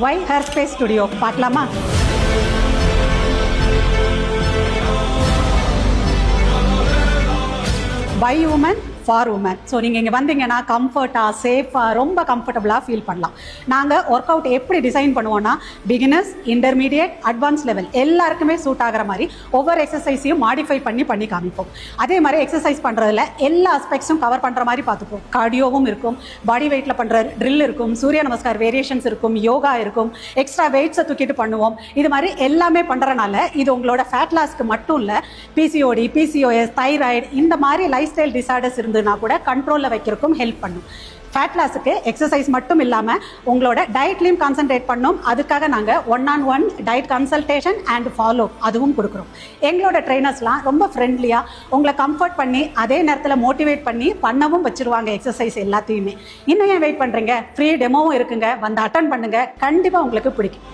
Y hair space studio பார்க்கலாமா? By women for women. So நீங்கள் இங்கே வந்தீங்கன்னா கம்ஃபர்ட்டாக, சேஃபாக, ரொம்ப கம்ஃபர்டபுளாக ஃபீல் பண்ணலாம். நாங்கள் ஒர்க் அவுட் எப்படி டிசைன் பண்ணுவோன்னா, பிகினர்ஸ், இன்டர்மீடியட், அட்வான்ஸ் லெவல் எல்லாருக்குமே சூட் ஆகிற மாதிரி ஒவ்வொரு எக்ஸசைஸையும் மாடிஃபை பண்ணி காமிப்போம். அதே மாதிரி எக்ஸசைஸ் பண்ணுறதுல எல்லா ஆஸ்பெக்ட்ஸும் கவர் பண்ணுற மாதிரி பார்த்துப்போம். கார்டியோவும் இருக்கும், பாடி வெயிட்டில் பண்ணுற ட்ரில் இருக்கும், சூரிய நமஸ்கார் வேரியேஷன்ஸ் இருக்கும், யோகா இருக்கும், எக்ஸ்ட்ரா வெயிட்ஸை தூக்கிட்டு பண்ணுவோம். இது மாதிரி எல்லாமே பண்ணுறனால இது உங்களோட ஃபேட் லாஸ்க்கு மட்டும் இல்லை, பிசிஓடி, பிசிஓஎஸ், தைராய்டு இந்த மாதிரி லைஃப் ஸ்டைல் டிசார்டர்ஸ் இருந்ததுன்னா கூட கண்ட்ரோலில் வைக்கிறதுக்கும் ஹெல்ப் பண்ணும். ஃபேட் லாஸுக்கு எக்ஸசைஸ் மட்டும் இல்லாமல் உங்களோட டயட்லையும் கான்சன்ட்ரேட் பண்ணோம். அதுக்காக நாங்கள் 1-on-1 diet consultation and follow அதுவும் கொடுக்குறோம். எங்களோட ட்ரெயினர்ஸ்லாம் ரொம்ப ஃப்ரெண்ட்லியாக உங்களை கம்ஃபர்ட் பண்ணி அதே நேரத்தில் மோட்டிவேட் பண்ணி பண்ணவும் வச்சுருவாங்க எக்ஸசைஸ் எல்லாத்தையுமே. இன்னும் ஏன் வெயிட் பண்ணுறீங்க? ஃப்ரீ டெமோவும் இருக்குங்க, வந்து அட்டன் பண்ணுங்கள், கண்டிப்பாக உங்களுக்கு பிடிக்கும்.